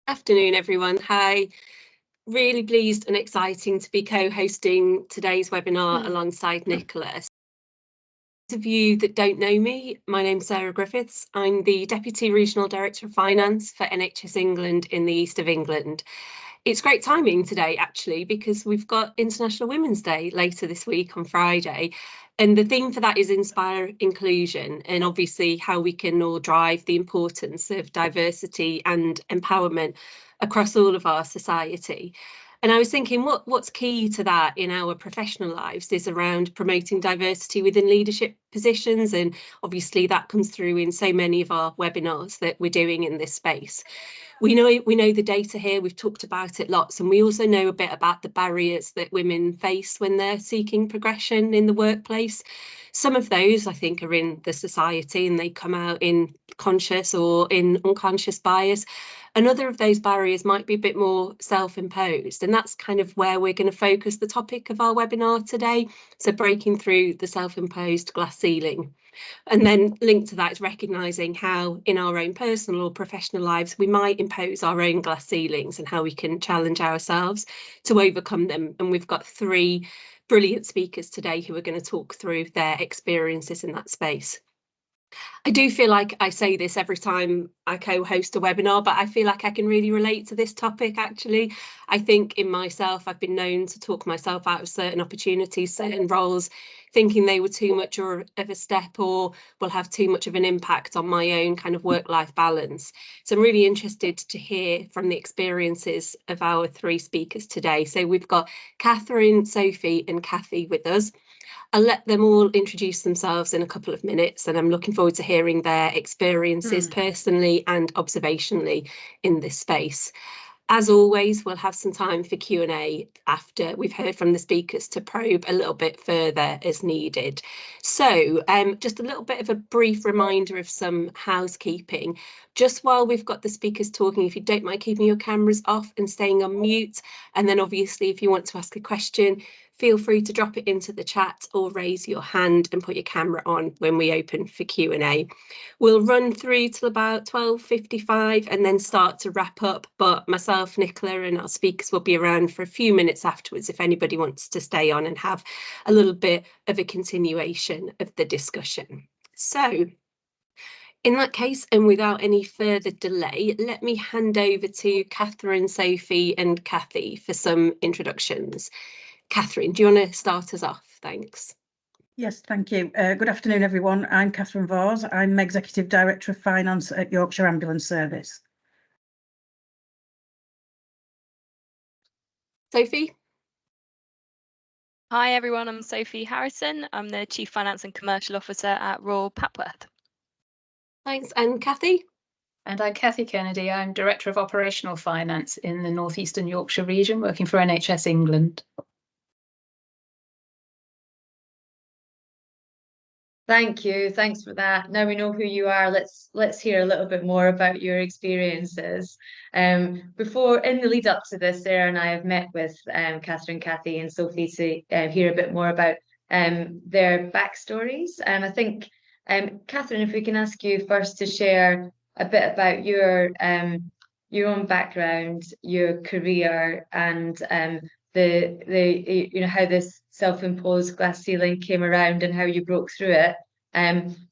Afternoon, everyone. Hi. Really pleased and exciting to be co-hosting today's webinar alongside Nicholas. For those of you that don't know me, my name's Sarah Griffiths. I'm the Deputy Regional Director of Finance for NHS England in the East of England. It's great timing today, actually, because we've got International Women's Day later this week on Friday. And the theme for that is Inspire Inclusion, and obviously how we can all drive the importance of diversity and empowerment across all of our society. And I was thinking what's key to that in our professional lives is around promoting diversity within leadership positions. And obviously that comes through in so many of our webinars that we're doing in this space. We know the data here, we've talked about it lots, and we also know a bit about the barriers that women face when they're seeking progression in the workplace. Some of those, I think, are in the society and they come out in conscious or in unconscious bias. Another of those barriers might be a bit more self-imposed, and that's kind of where we're going to focus the topic of our webinar today. So breaking through the self-imposed glass ceiling. And then linked to that is recognising how in our own personal or professional lives we might impose our own glass ceilings and how we can challenge ourselves to overcome them. And we've got three brilliant speakers today who are going to talk through their experiences in that space. I do feel like I say this every time I co-host a webinar, but I feel like I can really relate to this topic, actually. I think in myself, I've been known to talk myself out of certain opportunities, certain roles, thinking they were too much of a step or will have too much of an impact on my own kind of work-life balance. So I'm really interested to hear from the experiences of our three speakers today. So we've got Kathryn, Sophie and Cathy with us. I'll let them all introduce themselves in a couple of minutes, and I'm looking forward to hearing their experiences personally and observationally in this space. As always, we'll have some time for Q&A after we've heard from the speakers to probe a little bit further as needed. So just a little bit of a brief reminder of some housekeeping. Just while we've got the speakers talking, if you don't mind keeping your cameras off and staying on mute, and then obviously if you want to ask a question, feel free to drop it into the chat or raise your hand and put your camera on when we open for Q&A. We'll run through till about 12:55 and then start to wrap up, but myself, Nicola and our speakers will be around for a few minutes afterwards if anybody wants to stay on and have a little bit of a continuation of the discussion. So in that case, and without any further delay, let me hand over to Kathryn, Sophie and Cathy for some introductions. Kathryn, do you want to start us off? Thanks. Yes, thank you. Good afternoon, everyone. I'm Kathryn Vause. I'm Executive Director of Finance at Yorkshire Ambulance Service. Sophie? Hi, everyone. I'm Sophie Harrison. I'm the Chief Finance and Commercial Officer at Royal Papworth. Thanks. And Cathy? And I'm Cathy Kennedy. I'm Director of Operational Finance in the North Eastern Yorkshire region, working for NHS England. Thank you. Thanks for that. Now we know who you are. Let's hear a little bit more about your experiences. Before, in the lead up to this, Sarah and I have met with Kathryn, Cathy and Sophie to hear a bit more about their backstories. And I think, Kathryn, if we can ask you first to share a bit about your own background, your career, and the how this self-imposed glass ceiling came around and how you broke through it.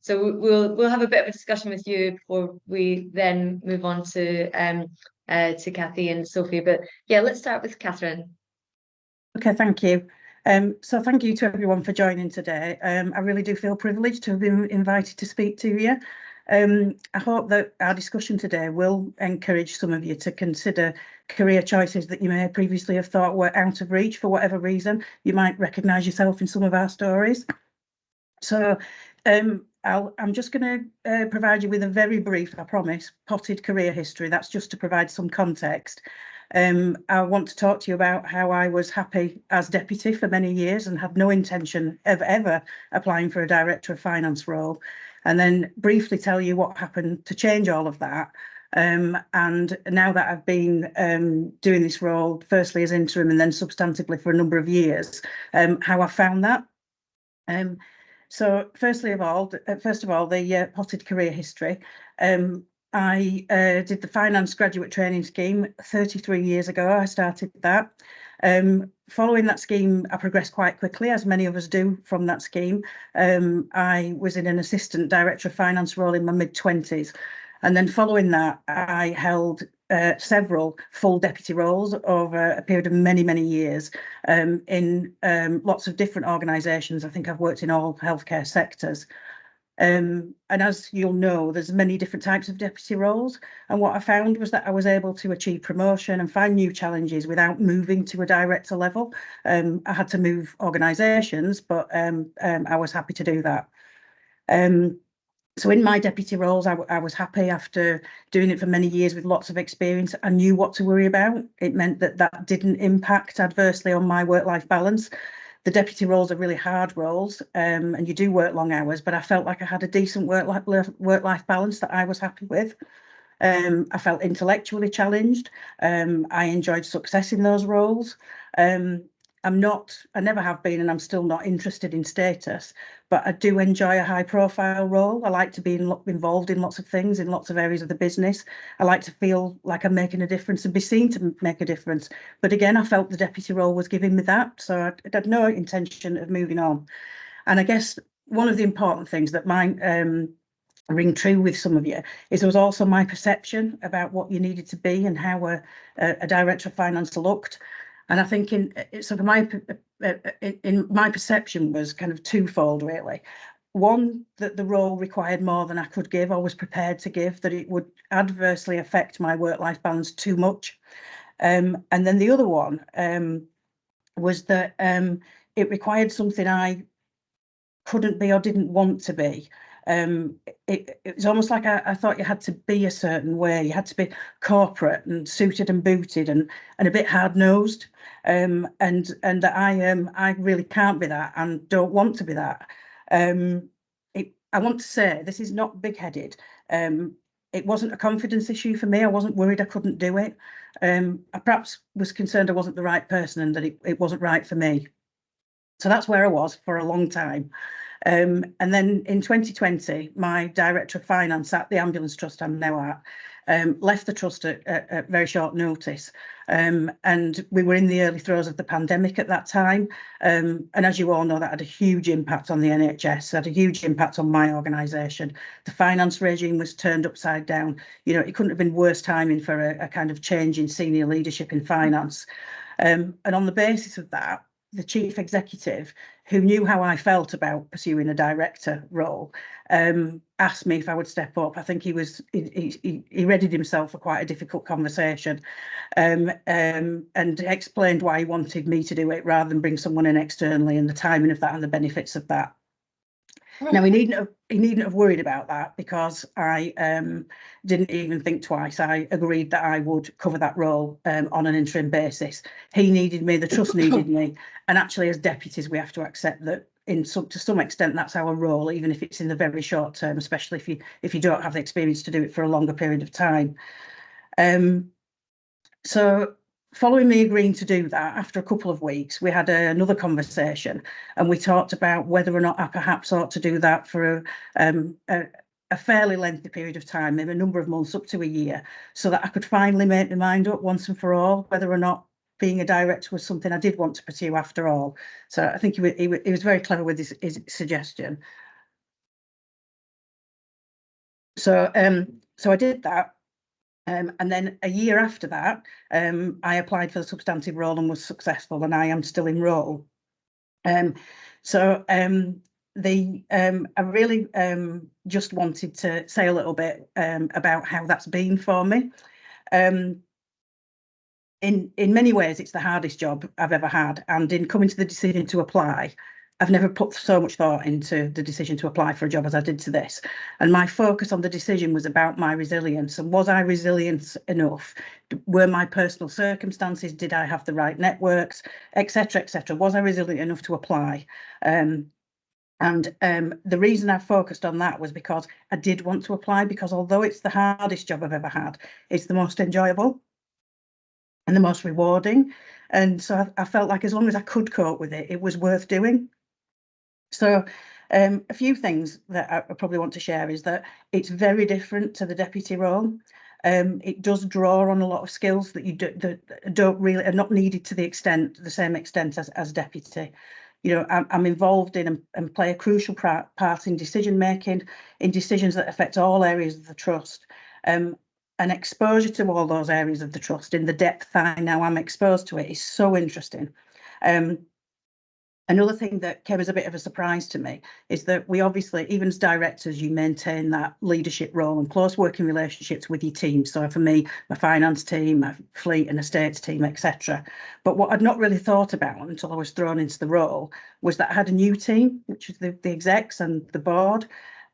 So we'll have a bit of a discussion with you before we then move on to Cathy and Sophie. But yeah, let's start with Kathryn. Okay, thank you. So thank you to everyone for joining today. I really do feel privileged to have been invited to speak to you. I hope that our discussion today will encourage some of you to consider career choices that you may previously have thought were out of reach for whatever reason. You might recognise yourself in some of our stories. So I'm just going to provide you with a very brief, I promise, potted career history. That's just to provide some context. I want to talk to you about how I was happy as deputy for many years and had no intention of ever applying for a Director of Finance role, and then briefly tell you what happened to change all of that. And now that I've been doing this role, firstly as interim and then substantively for a number of years, how I found that. So first of all, the potted career history. I did the finance graduate training scheme 33 years ago. I started that. Following that scheme, I progressed quite quickly, as many of us do from that scheme. I was in an assistant director of finance role in my mid-20s. And then following that, I held several full deputy roles over a period of many, many years in lots of different organisations. I think I've worked in all healthcare sectors. And as you'll know, there's many different types of deputy roles. And what I found was that I was able to achieve promotion and find new challenges without moving to a director level. I had to move organisations, but I was happy to do that. So in my deputy roles, I was happy after doing it for many years with lots of experience. I knew what to worry about. It meant that that didn't impact adversely on my work-life balance. The deputy roles are really hard roles, and you do work long hours, but I felt like I had a decent work-life balance that I was happy with. I felt intellectually challenged. I enjoyed success in those roles. I never have been, and I'm still not interested in status, but I do enjoy a high profile role. I like to be involved in lots of things, in lots of areas of the business. I like to feel like I'm making a difference and be seen to make a difference. But again, I felt the deputy role was giving me that. So I had no intention of moving on. And I guess one of the important things that might ring true with some of you is there was also my perception about what you needed to be and how a director of finance looked. And I think in my perception was kind of twofold, really. One, that the role required more than I could give or was prepared to give, that it would adversely affect my work-life balance too much. And then the other one was that it required something I couldn't be or didn't want to be. It was almost like I thought you had to be a certain way. You had to be corporate and suited and booted and a bit hard-nosed. And that I really can't be that and don't want to be that. I want to say this is not big-headed. It wasn't a confidence issue for me. I wasn't worried I couldn't do it. I perhaps was concerned I wasn't the right person and that it wasn't right for me. So that's where I was for a long time. And then in 2020, my director of finance at the ambulance trust I'm now at left the trust at very short notice. And we were in the early throes of the pandemic at that time. And as you all know, that had a huge impact on the NHS, had a huge impact on my organisation. The finance regime was turned upside down. You know, it couldn't have been worse timing for a kind of change in senior leadership in finance. And on the basis of that, the chief executive, who knew how I felt about pursuing a director role, asked me if I would step up. I think he readied himself for quite a difficult conversation, and explained why he wanted me to do it rather than bring someone in externally, and the timing of that and the benefits of that. Now, he needn't have worried about that, because I didn't even think twice. I agreed that I would cover that role on an interim basis. He needed me, the trust needed me, and actually as deputies we have to accept that to some extent that's our role, even if it's in the very short term, especially if you don't have the experience to do it for a longer period of time. So following me agreeing to do that, after a couple of weeks, we had another conversation, and we talked about whether or not I perhaps ought to do that for a fairly lengthy period of time, maybe a number of months, up to a year, so that I could finally make my mind up once and for all whether or not being a director was something I did want to pursue after all. So I think he was very clever with his suggestion. So I did that. And then a year after that, I applied for the substantive role and was successful, and I am still in role. I really just wanted to say a little bit about how that's been for me. In many ways, it's the hardest job I've ever had, and in coming to the decision to apply, I've never put so much thought into the decision to apply for a job as I did to this. And my focus on the decision was about my resilience. And was I resilient enough? Were my personal circumstances, did I have the right networks, etc., etc.? Was I resilient enough to apply? The reason I focused on that was because I did want to apply, because although it's the hardest job I've ever had, it's the most enjoyable and the most rewarding. And so I felt like as long as I could cope with it, it was worth doing. So A few things that I probably want to share is that it's very different to the deputy role. It does draw on a lot of skills that that don't really are not needed to the same extent as deputy. You know, I'm involved in and play a crucial part in decision making, in decisions that affect all areas of the trust. And exposure to all those areas of the trust in the depth I now am exposed to it is so interesting. Another thing that came as a bit of a surprise to me is that we obviously, even as directors, you maintain that leadership role and close working relationships with your team. So for me, my finance team, my fleet and estates team, etc. But what I'd not really thought about until I was thrown into the role was that I had a new team, which is the execs and the board.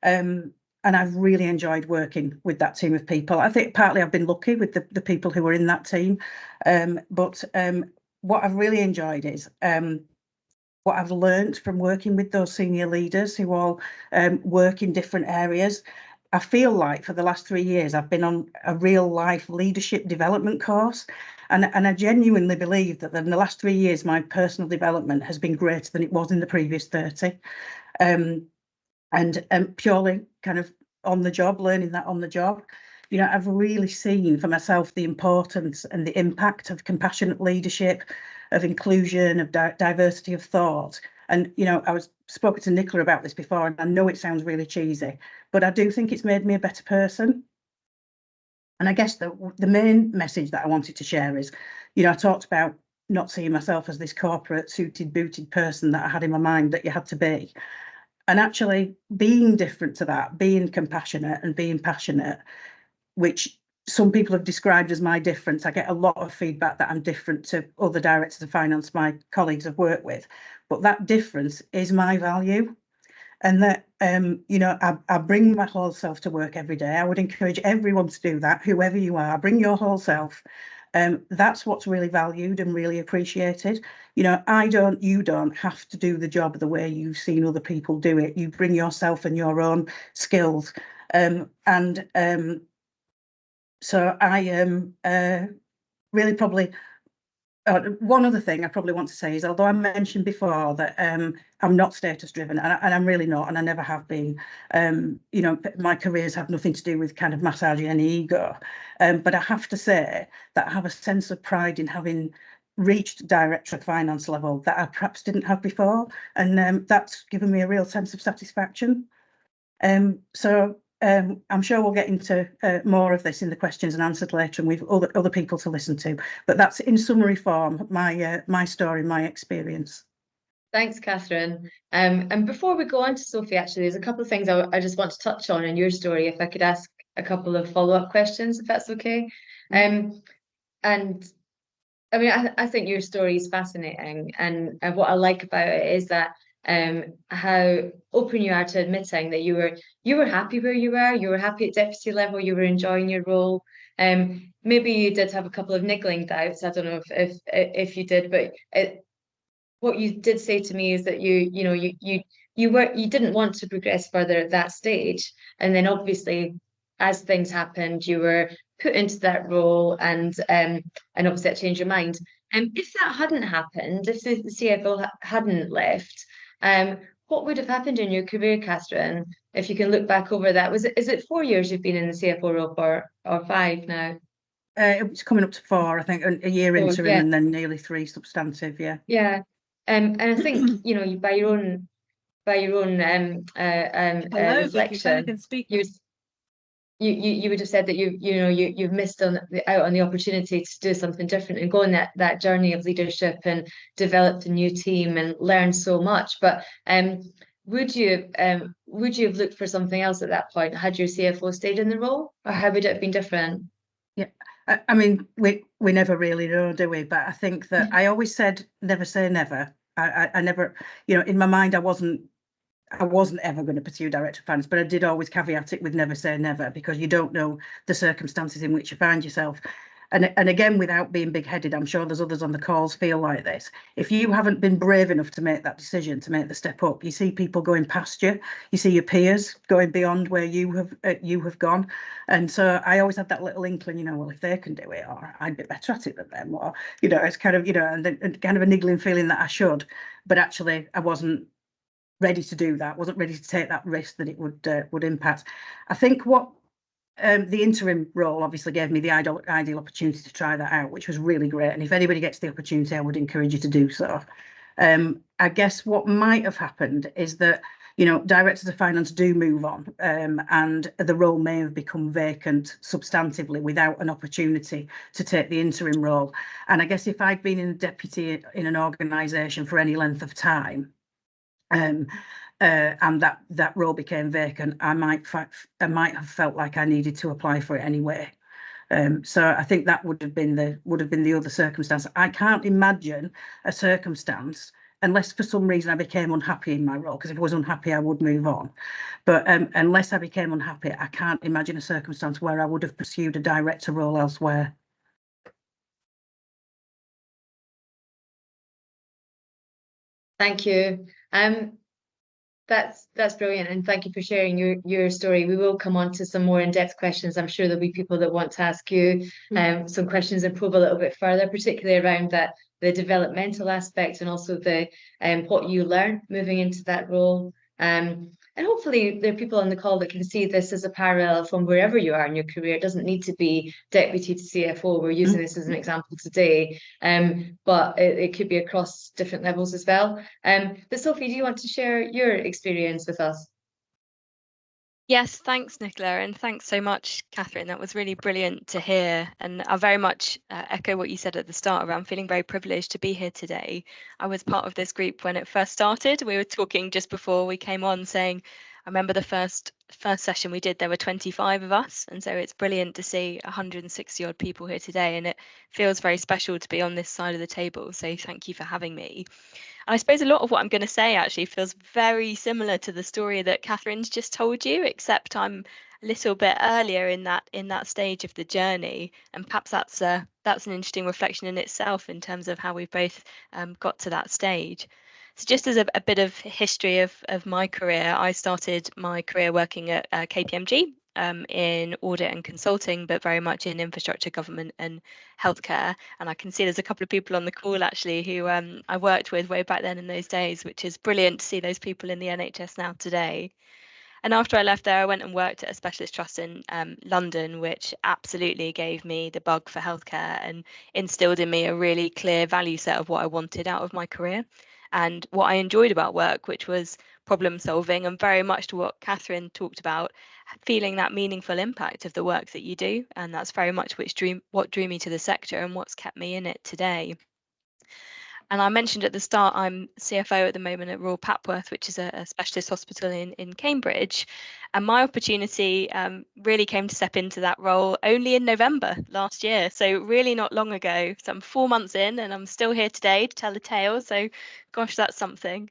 And I've really enjoyed working with that team of people. I think partly I've been lucky with the people who were in that team. But what I've really enjoyed is what I've learned from working with those senior leaders who all work in different areas. I feel like for the last 3 years, I've been on a real life leadership development course. And I genuinely believe that in the last 3 years, my personal development has been greater than it was in the previous 30. And purely kind of on the job, learning that on the job. You know, I've really seen for myself the importance and the impact of compassionate leadership, of inclusion, of diversity of thought. And, you know, spoken to Nicola about this before, and I know it sounds really cheesy, but I do think it's made me a better person. And I guess the main message that I wanted to share is, you know, I talked about not seeing myself as this corporate suited, booted person that I had in my mind that you had to be. And actually being different to that, being compassionate and being passionate, which some people have described as my difference. I get a lot of feedback that I'm different to other directors of finance my colleagues have worked with, but that difference is my value. And that, you know, I bring my whole self to work every day. I would encourage everyone to do that, whoever you are, bring your whole self. That's what's really valued and really appreciated. You know, you don't have to do the job the way you've seen other people do it. You bring yourself and your own skills. So I really probably, one other thing I probably want to say is, although I mentioned before that I'm not status driven, and I'm really not, and I never have been. You know, my careers have nothing to do with kind of massaging any ego. But I have to say that I have a sense of pride in having reached director of finance level that I perhaps didn't have before, and that's given me a real sense of satisfaction. I'm sure we'll get into more of this in the questions and answers later, and we've other people to listen to. But that's in summary form my story, my experience. Thanks, Kathryn. And before we go on to Sophie, actually, there's a couple of things I just want to touch on in your story. If I could ask a couple of follow-up questions, if that's okay. And I mean, I think your story is fascinating, and what I like about it is that how open you are to admitting that you were happy where you were happy at deputy level, you were enjoying your role. Maybe you did have a couple of niggling doubts. I don't know if you did, but what you did say to me is that you didn't want to progress further at that stage, and then obviously as things happened, you were put into that role, and obviously that changed your mind. And if that hadn't happened, if the CFO hadn't left, what would have happened in your career, Kathryn? If you can look back over that, is it 4 years you've been in the CFO role for, or 5 now? It's coming up to 4, I think, a year interim, and then nearly 3 substantive. Yeah. Yeah. And I think, you know, by your own reflection, you would have said that you've missed out on the opportunity to do something different and go on that journey of leadership and developed a new team and learned so much. But would you have looked for something else at that point had your CFO stayed in the role, or how would it have been different? Yeah, I mean, we never really know, do we? But I think that I always said never say never. I never, you know, in my mind I wasn't ever going to pursue director of finance, but I did always caveat it with never say never, because you don't know the circumstances in which you find yourself. And again, without being big-headed, I'm sure there's others on the calls feel like this. If you haven't been brave enough to make that decision, to make the step up, you see people going past you, you see your peers going beyond where you have gone. And so I always had that little inkling, you know, well, if they can do it, or I'd be better at it than them, or, you know, it's kind of, you know, and kind of a niggling feeling that I should, but actually I wasn't ready to do that, wasn't ready to take that risk that it would impact. I think what the interim role obviously gave me the ideal opportunity to try that out, which was really great. And if anybody gets the opportunity, I would encourage you to do so. I guess what might have happened is that, you know, directors of finance do move on, and the role may have become vacant substantively without an opportunity to take the interim role. And I guess if I'd been in deputy in an organisation for any length of time, and that role became vacant, I might have felt like I needed to apply for it anyway. So I think that would have been the other circumstance. I can't imagine a circumstance, unless for some reason I became unhappy in my role, because if I was unhappy, I would move on. But unless I became unhappy, I can't imagine a circumstance where I would have pursued a director role elsewhere. Thank you. That's brilliant, and thank you for sharing your story. We will come on to some more in-depth questions. I'm sure there'll be people that want to ask you some questions and probe a little bit further, particularly around the developmental aspect and also the what you learn moving into that role. And hopefully there are people on the call that can see this as a parallel from wherever you are in your career. It doesn't need to be deputy to CFO. We're using this as an example today, but it could be across different levels as well. But Sophie, do you want to share your experience with us? Yes, thanks, Nicola, and thanks so much, Kathryn. That was really brilliant to hear. And I very much echo what you said at the start around feeling very privileged to be here today. I was part of this group when it first started. We were talking just before we came on saying, I remember the first session we did, there were 25 of us. And so it's brilliant to see 160 odd people here today. And it feels very special to be on this side of the table. So thank you for having me. I suppose a lot of what I'm going to say actually feels very similar to the story that Kathryn's just told you, except I'm a little bit earlier in that stage of the journey, and perhaps that's an interesting reflection in itself in terms of how we've both got to that stage. So just as a bit of history of my career, I started my career working at KPMG in audit and consulting, but very much in infrastructure, government and healthcare. And I can see there's a couple of people on the call actually who I worked with way back then in those days, which is brilliant to see those people in the NHS now today. And after I left there, I went and worked at a specialist trust in London, which absolutely gave me the bug for healthcare and instilled in me a really clear value set of what I wanted out of my career and what I enjoyed about work, which was problem solving, and very much to what Kathryn talked about, feeling that meaningful impact of the work that you do. And that's very much what drew me to the sector and what's kept me in it today. And I mentioned at the start, I'm CFO at the moment at Royal Papworth, which is a specialist hospital in Cambridge. And my opportunity really came to step into that role only in November last year. So really not long ago. So I'm 4 months in and I'm still here today to tell the tale. So gosh, that's something.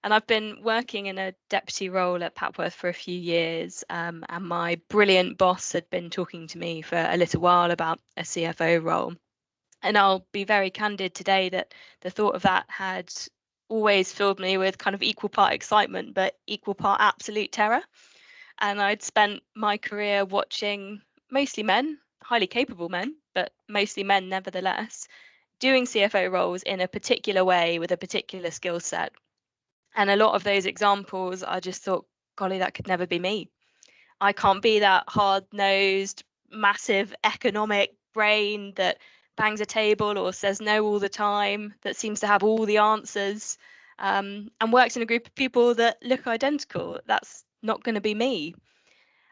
And I've been working in a deputy role at Papworth for a few years. And my brilliant boss had been talking to me for a little while about a CFO role. And I'll be very candid today that the thought of that had always filled me with kind of equal part excitement, but equal part absolute terror. And I'd spent my career watching mostly men, highly capable men, but mostly men nevertheless, doing CFO roles in a particular way with a particular skill set. And a lot of those examples, I just thought, golly, that could never be me. I can't be that hard-nosed, massive economic brain that bangs a table or says no all the time, that seems to have all the answers, and works in a group of people that look identical. That's not going to be me.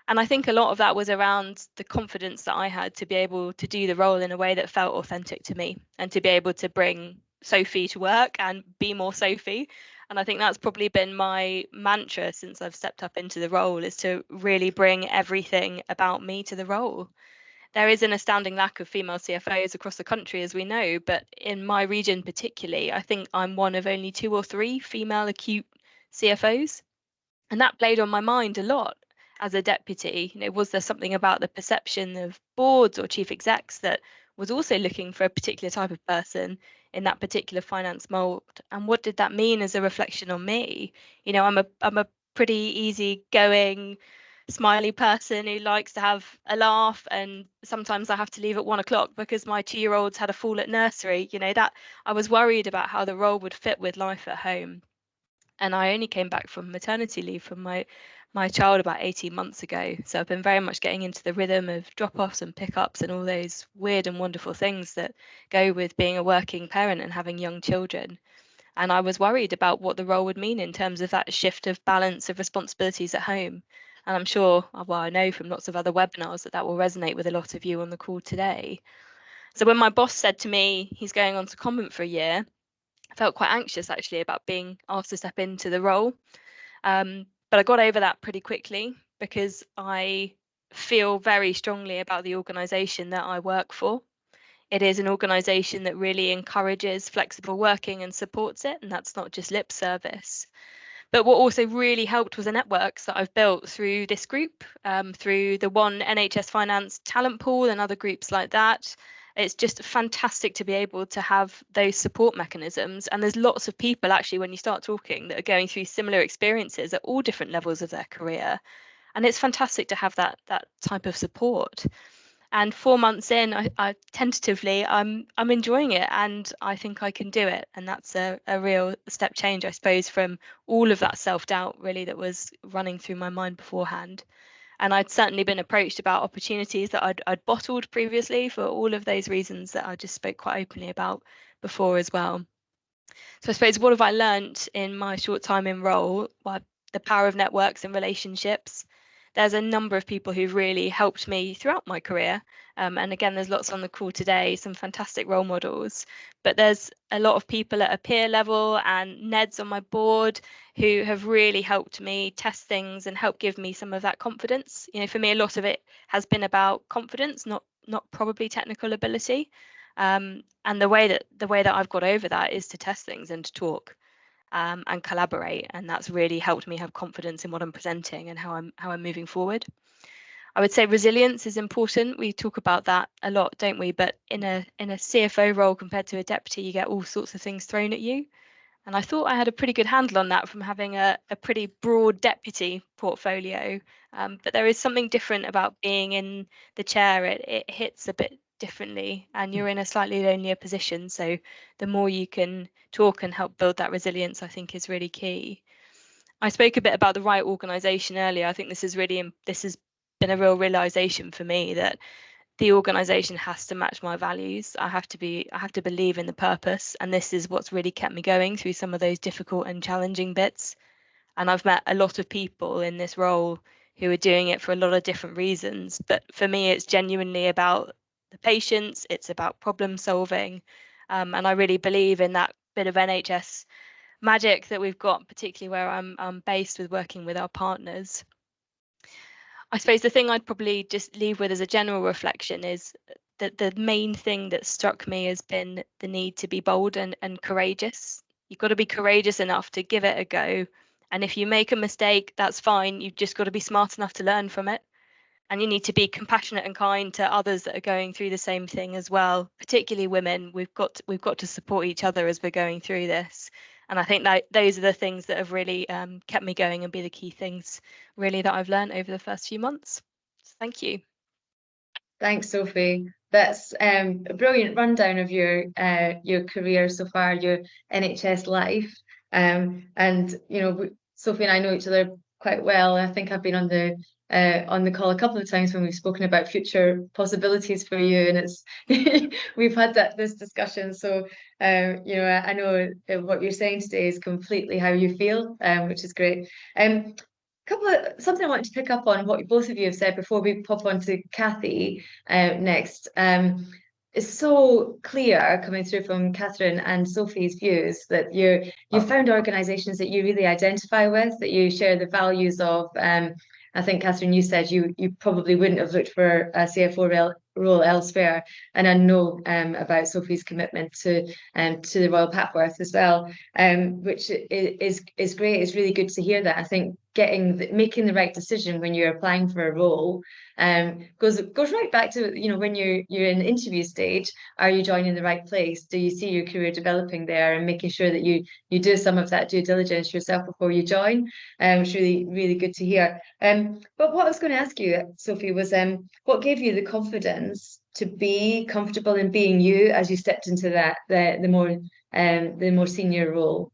And I think a lot of that was around the confidence that I had to be able to do the role in a way that felt authentic to me and to be able to bring Sophie to work and be more Sophie. And I think that's probably been my mantra since I've stepped up into the role, is to really bring everything about me to the role. There is an astounding lack of female CFOs across the country, as we know, but in my region particularly, I think I'm one of only 2 or 3 female acute CFOs. And that played on my mind a lot as a deputy. You know, was there something about the perception of boards or chief execs that was also looking for a particular type of person in that particular finance mold? And what did that mean as a reflection on me? You know, I'm a pretty easygoing, smiley person who likes to have a laugh, and sometimes I have to leave at 1 o'clock because my 2-year-old's had a fall at nursery. You know, that I was worried about how the role would fit with life at home. and I only came back from maternity leave from my child about 18 months ago. So I've been very much getting into the rhythm of drop-offs and pickups and all those weird and wonderful things that go with being a working parent and having young children. And I was worried about what the role would mean in terms of that shift of balance of responsibilities at home. And I'm sure, well, I know from lots of other webinars that will resonate with a lot of you on the call today. So when my boss said to me he's going on to comment for a year, I felt quite anxious actually about being asked to step into the role. But I got over that pretty quickly because I feel very strongly about the organisation that I work for. It is an organisation that really encourages flexible working and supports it, and that's not just lip service. But what also really helped was the networks that I've built through this group, through the One NHS Finance talent pool and other groups like that. It's just fantastic to be able to have those support mechanisms. And there's lots of people actually, when you start talking, that are going through similar experiences at all different levels of their career. And it's fantastic to have that type of support. And 4 months in, I tentatively, I'm enjoying it, and I think I can do it. And that's a real step change, I suppose, from all of that self-doubt really that was running through my mind beforehand. And I'd certainly been approached about opportunities that I'd bottled previously for all of those reasons that I just spoke quite openly about before as well. So I suppose, what have I learned in my short time in role? Well, the power of networks and relationships. There's a number of people who've really helped me throughout my career. And again, there's lots on the call today, some fantastic role models. But there's a lot of people at a peer level and Ned's on my board who have really helped me test things and help give me some of that confidence. You know, for me, a lot of it has been about confidence, not probably technical ability. And the way that I've got over that is to test things and to talk. And collaborate, and that's really helped me have confidence in what I'm presenting and how I'm moving forward. I would say resilience is important. We talk about that a lot, don't we? But in a CFO role compared to a deputy, you get all sorts of things thrown at you. And I thought I had a pretty good handle on that from having a pretty broad deputy portfolio. But there is something different about being in the chair. It hits a bit differently, and you're in a slightly lonelier position. So the more you can talk and help build that resilience, I think, is really key. I spoke a bit about the right organisation earlier. I think this has been a real realisation for me that the organisation has to match my values. I have to believe in the purpose, and this is what's really kept me going through some of those difficult and challenging bits. And I've met a lot of people in this role who are doing it for a lot of different reasons, but for me it's genuinely about the patients, it's about problem solving, and I really believe in that bit of NHS magic that we've got, particularly where I'm based with working with our partners. I suppose the thing I'd probably just leave with as a general reflection is that the main thing that struck me has been the need to be bold and courageous. You've got to be courageous enough to give it a go. And if you make a mistake, that's fine. You've just got to be smart enough to learn from it. And you need to be compassionate and kind to others that are going through the same thing as well, particularly women. We've got to support each other as we're going through this. And I think that those are the things that have really kept me going and be the key things really that I've learned over the first few months. So thank you. Thanks, Sophie. That's a brilliant rundown of your career so far, your NHS life. And you know, Sophie and I know each other quite well. I think I've been on the call a couple of times when we've spoken about future possibilities for you, and it's we've had this discussion. So you know, I know what you're saying today is completely how you feel, which is great. Something I wanted to pick up on what both of you have said before we pop on to Cathy next. It's so clear coming through from Kathryn and Sophie's views that you found organisations that you really identify with, that you share the values of. I think, Kathryn, you said you probably wouldn't have looked for a CFO role elsewhere, and I know about Sophie's commitment to the Royal Papworth as well, which is great. It's really good to hear that. I think making the right decision when you're applying for a role goes right back to, you know, when you're in the interview stage. Are you joining the right place? Do you see your career developing there, and making sure that you do some of that due diligence yourself before you join? It's really good to hear. But what I was going to ask you, Sophie, was what gave you the confidence to be comfortable in being you as you stepped into the more senior role?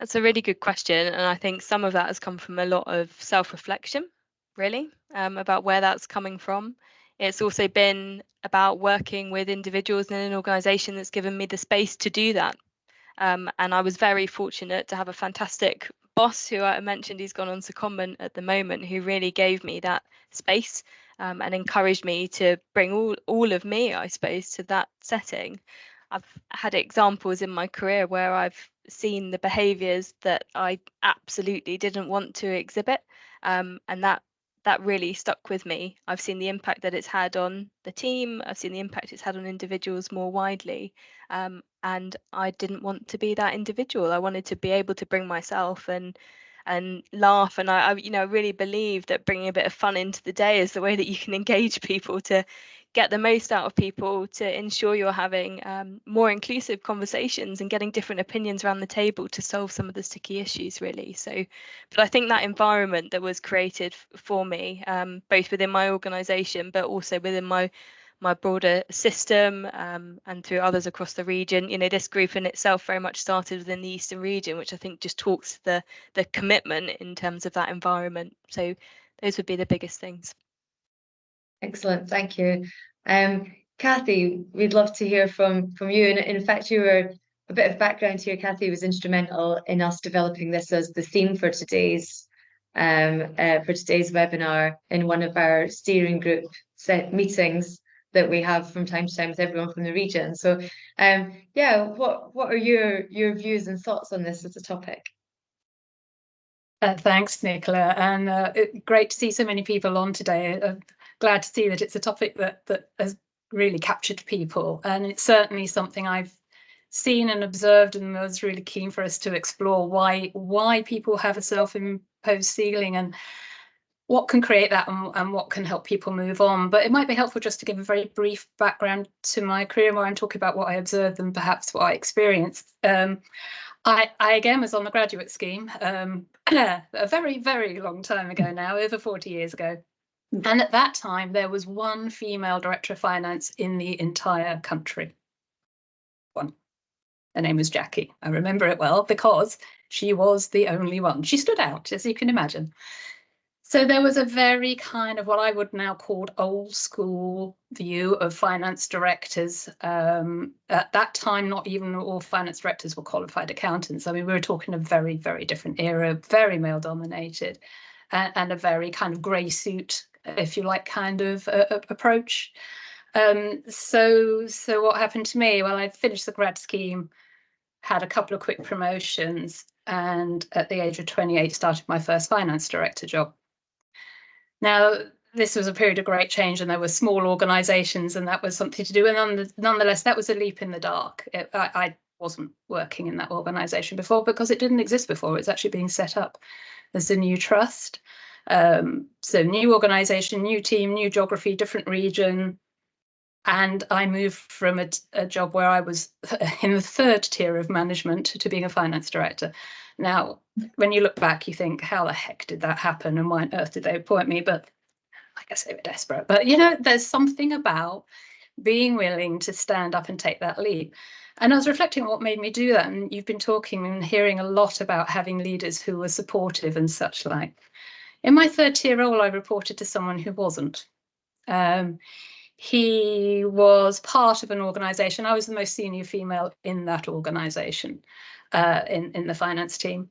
That's a really good question, and I think some of that has come from a lot of self-reflection, really, about where that's coming from. It's also been about working with individuals in an organisation that's given me the space to do that. And I was very fortunate to have a fantastic boss who I mentioned, he's gone on to comment at the moment, who really gave me that space and encouraged me to bring all of me, I suppose, to that setting. I've had examples in my career where I've seen the behaviours that I absolutely didn't want to exhibit, and that really stuck with me. I've seen the impact that it's had on the team. I've seen the impact it's had on individuals more widely, and I didn't want to be that individual. I wanted to be able to bring myself and laugh, and I really believe that bringing a bit of fun into the day is the way that you can engage people, to get the most out of people, to ensure you're having more inclusive conversations and getting different opinions around the table to solve some of the sticky issues, really. So, but I think that environment that was created for me, both within my organisation, but also within my broader system, and through others across the region. This group in itself very much started within the Eastern region, which I think just talks to the commitment in terms of that environment. So those would be the biggest things. Excellent, thank you. Cathy, we'd love to hear from you. And in fact, you were a bit of background here. Cathy was instrumental in us developing this as the theme for today's webinar in one of our steering group set meetings that we have from time to time with everyone from the region. So, yeah, what are your views and thoughts on this as a topic? Thanks, Nicola, and great to see so many people on today. Glad to see that it's a topic that has really captured people, and it's certainly something I've seen and observed, and was really keen for us to explore why people have a self-imposed ceiling and what can create that, and what can help people move on. But it might be helpful just to give a very brief background to my career, where I'm talking about what I observed and perhaps what I experienced. I again was on the graduate scheme a very, very long time ago now, over 40 years ago. And at that time, there was one female director of finance in the entire country. One. Her name was Jackie. I remember it well because she was the only one. She stood out, as you can imagine. So there was a very kind of what I would now call old school view of finance directors. At that time, not even all finance directors were qualified accountants. I mean, we were talking a very, very different era, very male dominated, and a very kind of grey suit, if you like, kind of approach. So what happened to me? Well, I finished the grad scheme, had a couple of quick promotions, and at the age of 28 started my first finance director job. Now, this was a period of great change, and there were small organisations, and that was something to do. And nonetheless, that was a leap in the dark. I wasn't working in that organisation before because it didn't exist before. It was actually being set up as a new trust. So new organisation, new team, new geography, different region. And I moved from a job where I was in the third tier of management to being a finance director. Now, when you look back, you think, how the heck did that happen, and why on earth did they appoint me? But I guess they were desperate. But, there's something about being willing to stand up and take that leap. And I was reflecting on what made me do that. And you've been talking and hearing a lot about having leaders who were supportive and such like. In my third tier role, I reported to someone who wasn't. He was part of an organisation. I was the most senior female in that organisation, in the finance team,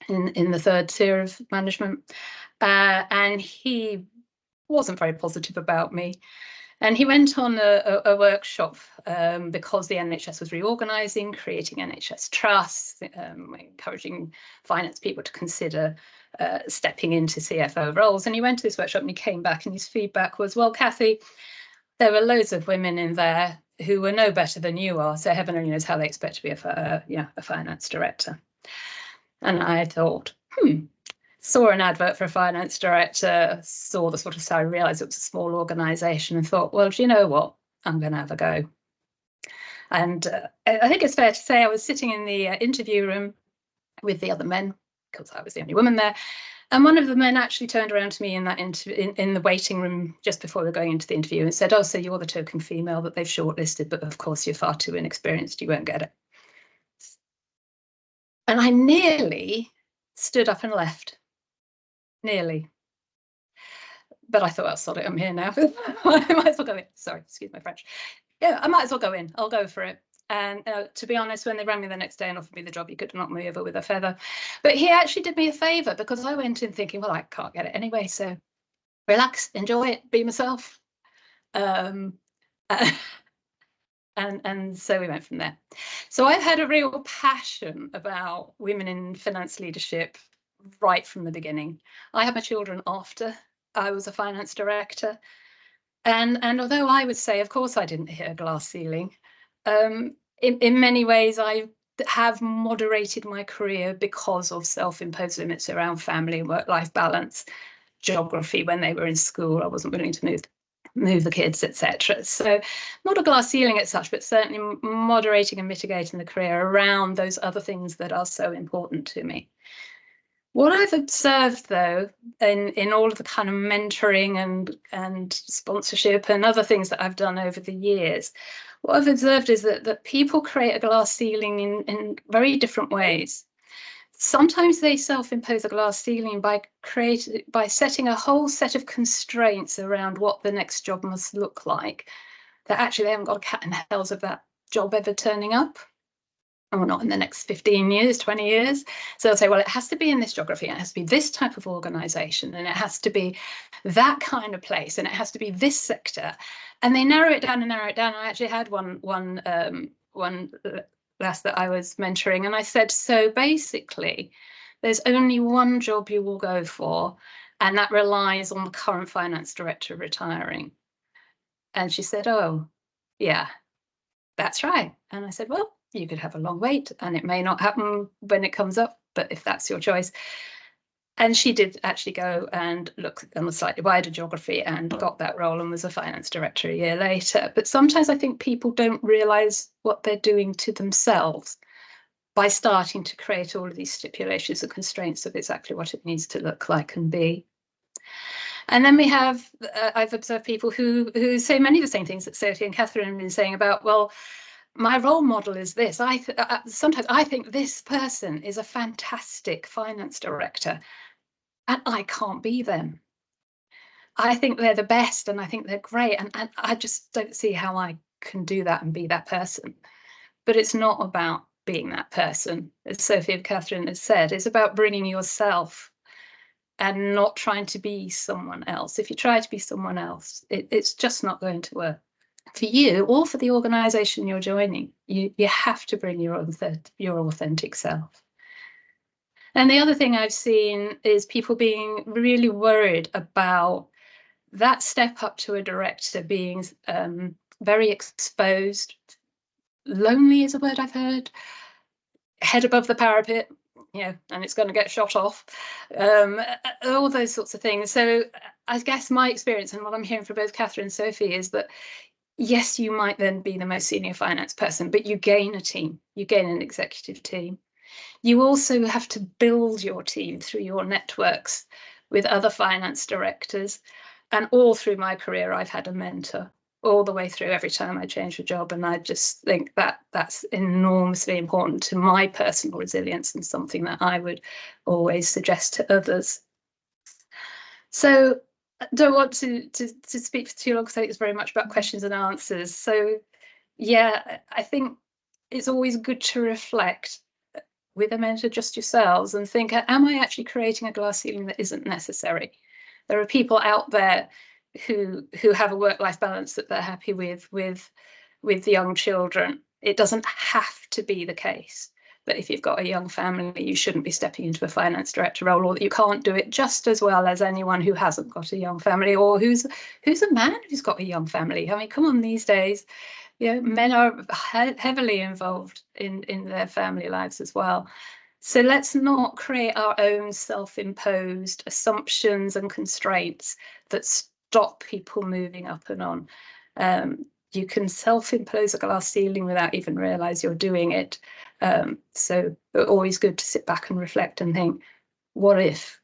in the third tier of management. And he wasn't very positive about me. And he went on a workshop because the NHS was reorganising, creating NHS trusts, encouraging finance people to consider stepping into CFO roles. And he went to this workshop and he came back, and his feedback was, well, Cathy, there were loads of women in there who were no better than you are. So heaven only knows how they expect to be a finance director. And I thought, saw an advert for a finance director, saw the sort of salary, realised it was a small organisation, and thought, well, do you know what? I'm going to have a go. And I think it's fair to say I was sitting in the interview room with the other men, because I was the only woman there. And one of the men actually turned around to me in that in the waiting room just before we were going into the interview and said, oh, so you're the token female that they've shortlisted, but of course you're far too inexperienced, you won't get it. And I nearly stood up and left. Nearly. But I thought, I'll sod it, I'm here now. I might as well go in. Sorry, excuse my French. Yeah, I might as well go in. I'll go for it. And to be honest, when they rang me the next day and offered me the job, he could knock me over with a feather. But he actually did me a favour, because I went in thinking, well, I can't get it anyway, so relax, enjoy it, be myself. And so we went from there. So I've had a real passion about women in finance leadership right from the beginning. I had my children after I was a finance director. And although I would say, of course, I didn't hit a glass ceiling, in many ways, I have moderated my career because of self-imposed limits around family and work-life balance, geography when they were in school. I wasn't willing to move the kids, etc. So not a glass ceiling as such, but certainly moderating and mitigating the career around those other things that are so important to me. What I've observed, though, in all of the kind of mentoring and sponsorship and other things that I've done over the years, what I've observed is that people create a glass ceiling in very different ways. Sometimes they self-impose a glass ceiling by setting a whole set of constraints around what the next job must look like, that actually they haven't got a cat in the hells of that job ever turning up, or not in the next 15 years, 20 years. So they'll say, well, it has to be in this geography, and it has to be this type of organisation, and it has to be that kind of place, and it has to be this sector. And they narrow it down and narrow it down. I actually had one lass that I was mentoring, and I said, so basically, there's only one job you will go for, and that relies on the current finance director retiring. And she said, oh, yeah, that's right. And I said, well, you could have a long wait, and it may not happen when it comes up, but if that's your choice. And she did actually go and look on a slightly wider geography and got that role and was a finance director a year later. But sometimes I think people don't realise what they're doing to themselves by starting to create all of these stipulations and constraints of exactly what it needs to look like and be. And then we have, I've observed people who say many of the same things that Sophie and Kathryn have been saying about, well, my role model is this. Sometimes I think this person is a fantastic finance director, and I can't be them. I think they're the best, and I think they're great, and I just don't see how I can do that and be that person. But it's not about being that person, as Sophie and Kathryn has said. It's about bringing yourself and not trying to be someone else. If you try to be someone else, it's just not going to work. For you or for the organisation you're joining, you have to bring your authentic self. And the other thing I've seen is people being really worried about that step up to a director being very exposed. Lonely is a word I've heard. Head above the parapet, and it's going to get shot off. All those sorts of things. So I guess my experience and what I'm hearing from both Kathryn and Sophie is that yes, you might then be the most senior finance person, but you gain a team, you gain an executive team. You also have to build your team through your networks with other finance directors. And all through my career, I've had a mentor all the way through every time I change a job. And I just think that that's enormously important to my personal resilience and something that I would always suggest to others. So I don't want to speak for too long because I think it's very much about questions and answers. So yeah, I think it's always good to reflect with a mentor, just yourselves, and think, am I actually creating a glass ceiling that isn't necessary? There are people out there who have a work-life balance that they're happy with young children. It doesn't have to be the case that if you've got a young family, you shouldn't be stepping into a finance director role, or that you can't do it just as well as anyone who hasn't got a young family, or who's a man who's got a young family. I mean, come on, these days, men are heavily involved in their family lives as well. So let's not create our own self-imposed assumptions and constraints that stop people moving up and on. You can self-impose a glass ceiling without even realize you're doing it. So it's always good to sit back and reflect and think, what if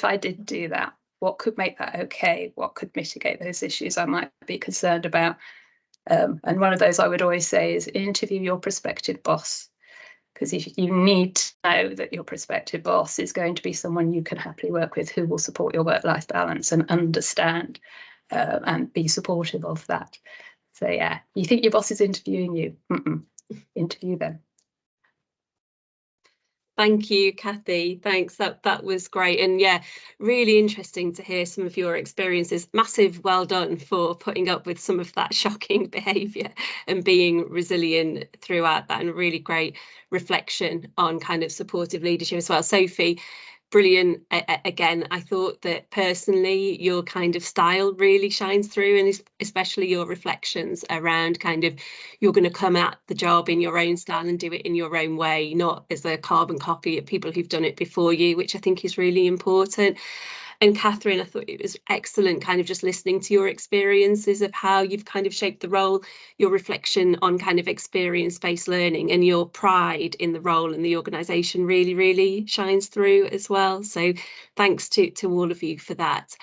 I did do that? What could make that okay? What could mitigate those issues I might be concerned about? And one of those I would always say is interview your prospective boss. because you need to know that your prospective boss is going to be someone you can happily work with, who will support your work-life balance and understand and be supportive of that. So yeah, you think your boss is interviewing you? Interview them. Thank you, Cathy. Thanks. That was great. And yeah, really interesting to hear some of your experiences. Massive well done for putting up with some of that shocking behaviour and being resilient throughout that, and really great reflection on kind of supportive leadership as well. Sophie, brilliant. Again, I thought that personally your kind of style really shines through, and especially your reflections around kind of you're going to come at the job in your own style and do it in your own way, not as a carbon copy of people who've done it before you, which I think is really important. And Kathryn, I thought it was excellent kind of just listening to your experiences of how you've kind of shaped the role, your reflection on kind of experience-based learning, and your pride in the role and the organisation really, really shines through as well. So thanks to all of you for that.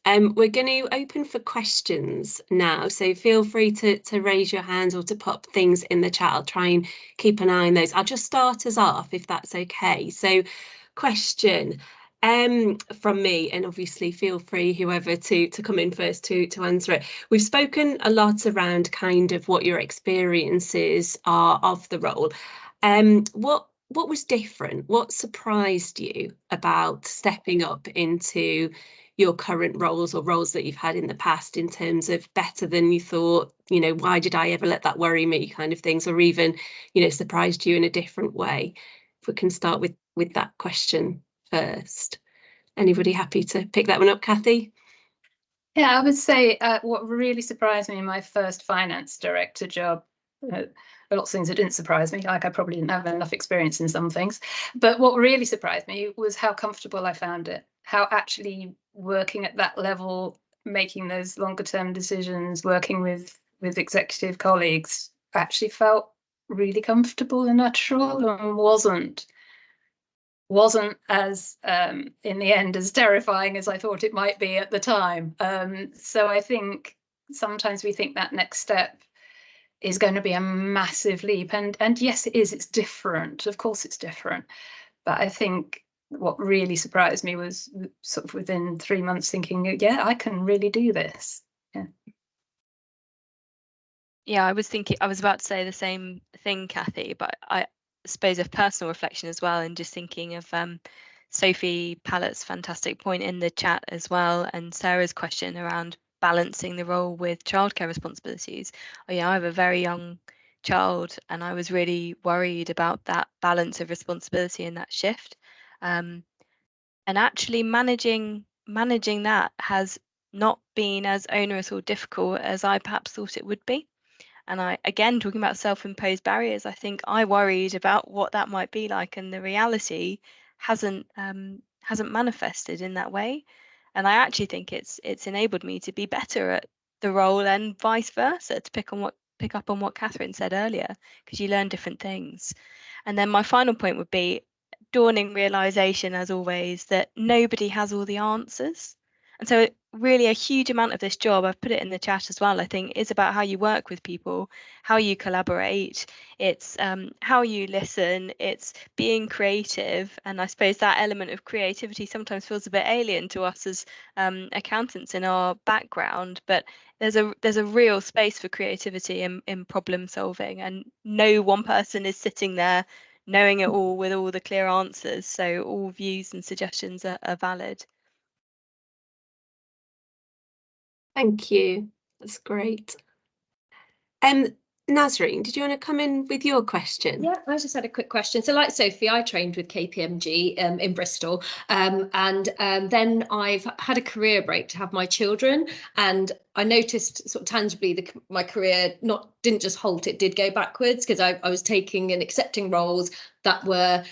We're going to open for questions now, so feel free to raise your hands or to pop things in the chat. I'll try and keep an eye on those. I'll just start us off if that's okay. So question from me, and obviously feel free whoever to come in first to answer it. We've spoken a lot around kind of what your experiences are of the role. What was different? What surprised you about stepping up into your current roles or roles that you've had in the past, in terms of better than you thought, you know, why did I ever let that worry me kind of things, or even, you know, surprised you in a different way? If we can start with that question first. Anybody happy to pick that one up, Cathy? Yeah, I would say what really surprised me in my first finance director job, a lot of things that didn't surprise me, like I probably didn't have enough experience in some things, but what really surprised me was how comfortable I found it, how actually working at that level, making those longer term decisions, working with executive colleagues actually felt really comfortable and natural, and wasn't as in the end as terrifying as I thought it might be at the time. So I think sometimes we think that next step is going to be a massive leap, and yes, it is. It's different. Of course, it's different. But I think what really surprised me was sort of within 3 months thinking, yeah, I can really do this. Yeah, I was about to say the same thing, Cathy, but I suppose of personal reflection as well, and just thinking of Sophie Pallett's fantastic point in the chat as well, and Sarah's question around balancing the role with childcare responsibilities. Oh, yeah, I have a very young child, and I was really worried about that balance of responsibility and that shift. And actually managing that has not been as onerous or difficult as I perhaps thought it would be. And I, again, talking about self-imposed barriers, I think I worried about what that might be like, and the reality hasn't manifested in that way. And I actually think it's enabled me to be better at the role, and vice versa, to pick up on what Kathryn said earlier, because you learn different things. And then my final point would be dawning realization, as always, that nobody has all the answers. And so really a huge amount of this job, I've put it in the chat as well, I think, is about how you work with people, how you collaborate, it's how you listen, it's being creative. And I suppose that element of creativity sometimes feels a bit alien to us as accountants in our background, but there's a real space for creativity in problem solving, and no one person is sitting there knowing it all with all the clear answers. So all views and suggestions are valid. Thank you. That's great. Nazreen, did you want to come in with your question? Yeah, I just had a quick question. So like Sophie, I trained with KPMG in Bristol, and then I've had a career break to have my children, and I noticed sort of tangibly my career didn't just halt, it did go backwards, because I was taking and accepting roles that were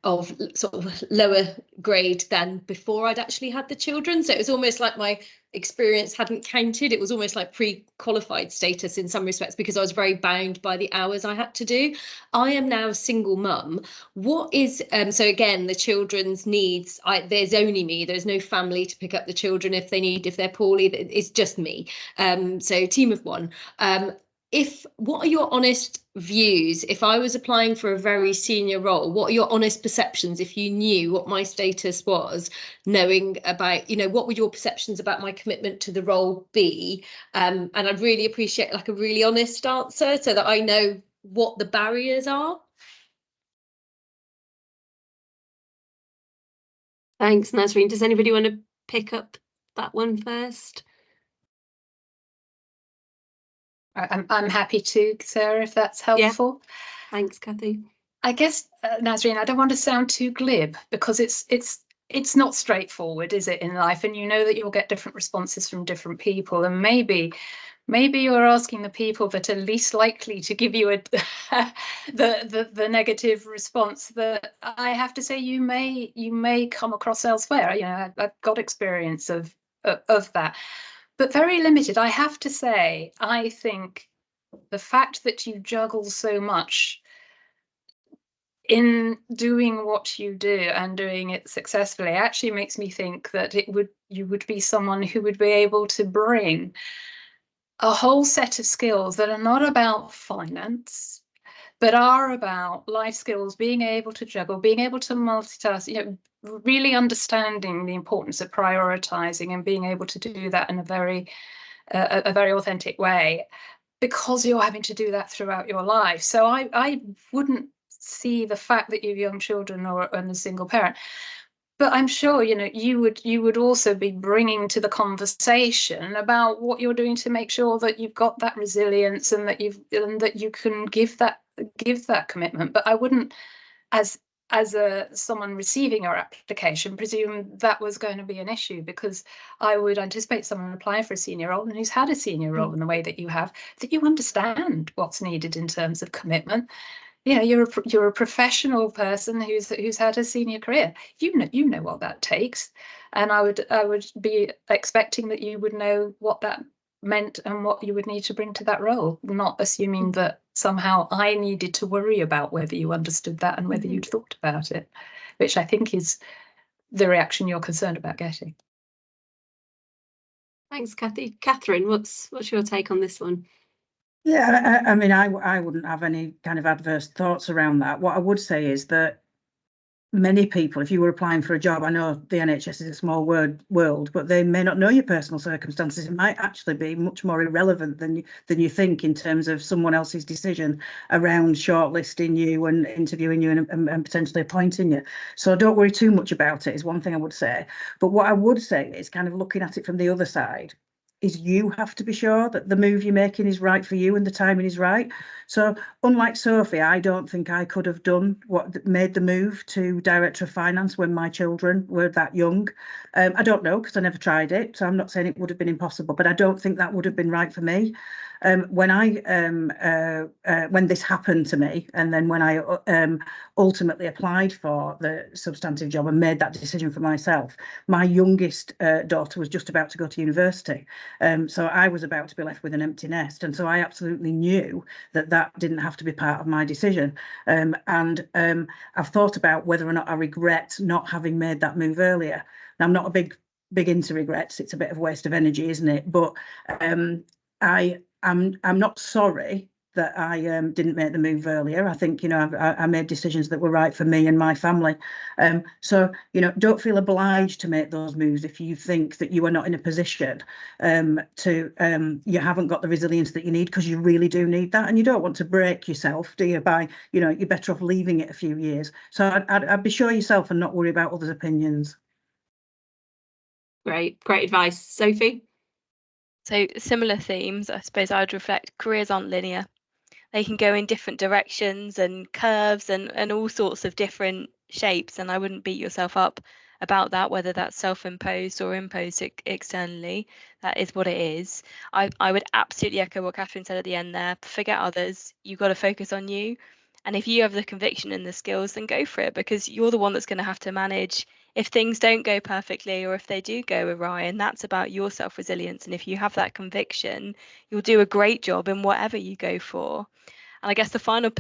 of sort of lower grade than before I'd actually had the children. So it was almost like my experience hadn't counted. It was almost like pre-qualified status in some respects, because I was very bound by the hours I had to do. I am now a single mum. What is so again, the children's needs, there's only me, there's no family to pick up the children if they're poorly, it's just me. So team of one. what are your honest views? If I was applying for a very senior role, what are your honest perceptions if you knew what my status was, knowing about, what would your perceptions about my commitment to the role be? And I'd really appreciate like a really honest answer so that I know what the barriers are. Thanks, Nazreen. Does anybody want to pick up that one first? I'm happy to, Sarah, if that's helpful. Yeah. Thanks, Cathy. I guess, Nazreen, I don't want to sound too glib because it's not straightforward, is it, in life? And you know that you'll get different responses from different people, and maybe you're asking the people that are least likely to give you the negative response that I have to say you may come across elsewhere. I've got experience of that, but very limited. I have to say, I think the fact that you juggle so much in doing what you do and doing it successfully actually makes me think that you would be someone who would be able to bring a whole set of skills that are not about finance, but are about life skills, being able to juggle, being able to multitask, really understanding the importance of prioritizing and being able to do that in a very authentic way, because you're having to do that throughout your life. So I wouldn't see the fact that you have young children and a single parent, but I'm sure you would also be bringing to the conversation about what you're doing to make sure that you've got that resilience and that you can give that commitment. But I wouldn't, as someone receiving your application, presume that was going to be an issue, because I would anticipate someone applying for a senior role and who's had a senior role in the way that you have, that you understand what's needed in terms of commitment. You're a professional person who's had a senior career. You know what that takes, and I would be expecting that you would know what that meant and what you would need to bring to that role, not assuming that somehow I needed to worry about whether you understood that and whether you'd thought about it, which I think is the reaction you're concerned about getting. Thanks, Cathy. Kathryn, what's your take on this one? Yeah, I mean, I wouldn't have any kind of adverse thoughts around that. What I would say is that many people, if you were applying for a job, I know the NHS is a small world, but they may not know your personal circumstances. It might actually be much more irrelevant than you think in terms of someone else's decision around shortlisting you and interviewing you and potentially appointing you. So don't worry too much about it, is one thing I would say. But what I would say is kind of looking at it from the other side, is you have to be sure that the move you're making is right for you and the timing is right. So unlike Sophie, I don't think I could have made the move to Director of Finance when my children were that young. I don't know, because I never tried it, so I'm not saying it would have been impossible, but I don't think that would have been right for me. When this happened to me, and then when I ultimately applied for the substantive job and made that decision for myself, my youngest daughter was just about to go to university. So I was about to be left with an empty nest. And so I absolutely knew that didn't have to be part of my decision. And I've thought about whether or not I regret not having made that move earlier. Now, I'm not a big into regrets. It's a bit of a waste of energy, isn't it? But I'm not sorry that I didn't make the move earlier. I think, I made decisions that were right for me and my family. So, don't feel obliged to make those moves if you think that you are not in a position you haven't got the resilience that you need, because you really do need that. And you don't want to break yourself, do you, by, you're better off leaving it a few years. So I'd be sure yourself and not worry about others' opinions. Great advice. Sophie? So similar themes, I suppose I would reflect careers aren't linear. They can go in different directions and curves and all sorts of different shapes. And I wouldn't beat yourself up about that, whether that's self-imposed or imposed externally. That is what it is. I would absolutely echo what Kathryn said at the end there. Forget others. You've got to focus on you. And if you have the conviction and the skills, then go for it, because you're the one that's going to have to manage if things don't go perfectly or if they do go awry. And that's about your self-resilience. And if you have that conviction, you'll do a great job in whatever you go for. And I guess the final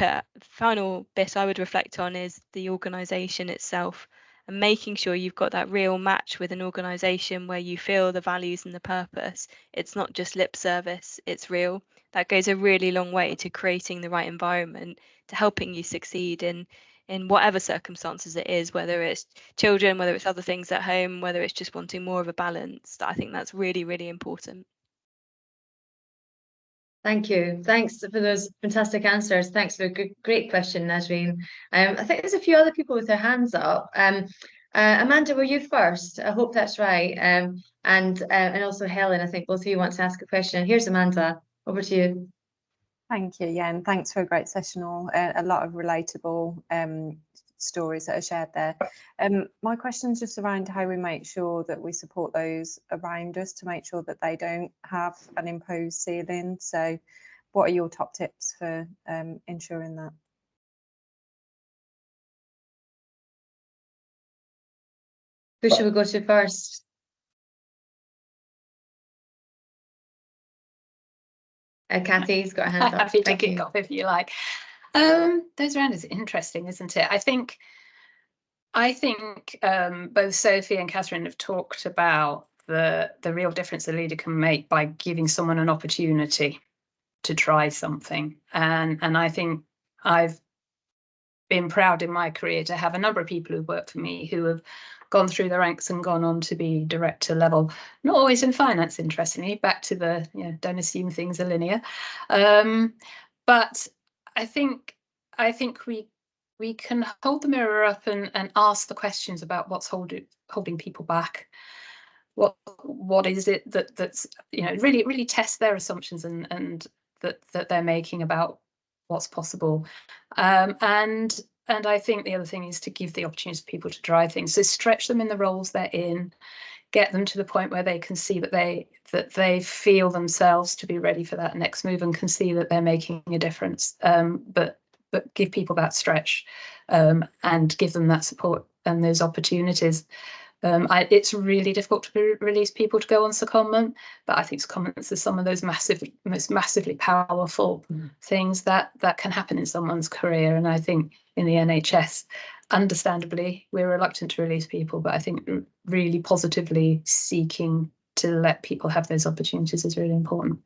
bit I would reflect on is the organisation itself. and making sure you've got that real match with an organisation where you feel the values and the purpose. It's not just lip service, it's real. That goes a really long way to creating the right environment, to helping you succeed in whatever circumstances it is, whether it's children, whether it's other things at home, whether it's just wanting more of a balance. I think that's really, really important. Thank you. Thanks for those fantastic answers. Thanks for a great question, Nazreen. I think there's a few other people with their hands up. Amanda, were you first? I hope that's right. And also Helen, I think both of you want to ask a question. Here's Amanda, over to you. Thank you, yeah, and thanks for a great session all. A lot of relatable stories that are shared there. My question is just around how we make sure that we support those around us to make sure that they don't have an imposed ceiling. So what are your top tips for ensuring that? Who should we go to first? Cathy's got her hand up. Happy to kick off if you like. Those round is interesting, isn't it? I think both Sophie and Kathryn have talked about the real difference a leader can make by giving someone an opportunity to try something. And I think I've been proud in my career to have a number of people who've worked for me who have gone through the ranks and gone on to be director level, not always in finance, interestingly, back to the, don't assume things are linear. But I think we can hold the mirror up and ask the questions about what's holding people back. What is it that's really test their assumptions and that they're making about what's possible. And I think the other thing is to give the opportunity for people to try things. So stretch them in the roles they're in, get them to the point where they can see that they feel themselves to be ready for that next move and can see that they're making a difference. But give people that stretch and give them that support and those opportunities. It's really difficult to release people to go on secondment, but I think secondments are some of those most massively powerful things that can happen in someone's career. And I think in the NHS, understandably, we're reluctant to release people, but I think really positively seeking to let people have those opportunities is really important.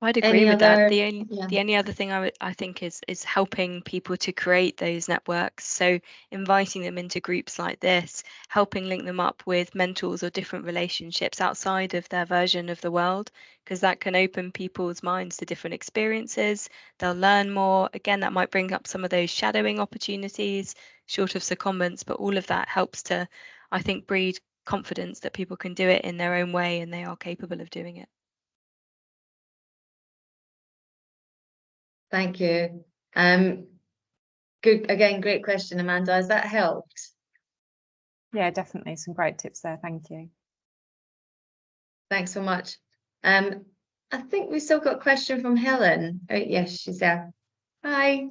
I'd agree with that. The only other thing I think is helping people to create those networks. So inviting them into groups like this, helping link them up with mentors or different relationships outside of their version of the world, because that can open people's minds to different experiences. They'll learn more. Again, that might bring up some of those shadowing opportunities, short of secondments, but all of that helps to, I think, breed confidence that people can do it in their own way and they are capable of doing it. Thank you. Good. Again, great question, Amanda. Has that helped? Yeah, definitely. Some great tips there. Thank you. Thanks so much. I think we've still got a question from Helen. Oh, yes, she's there. Hi.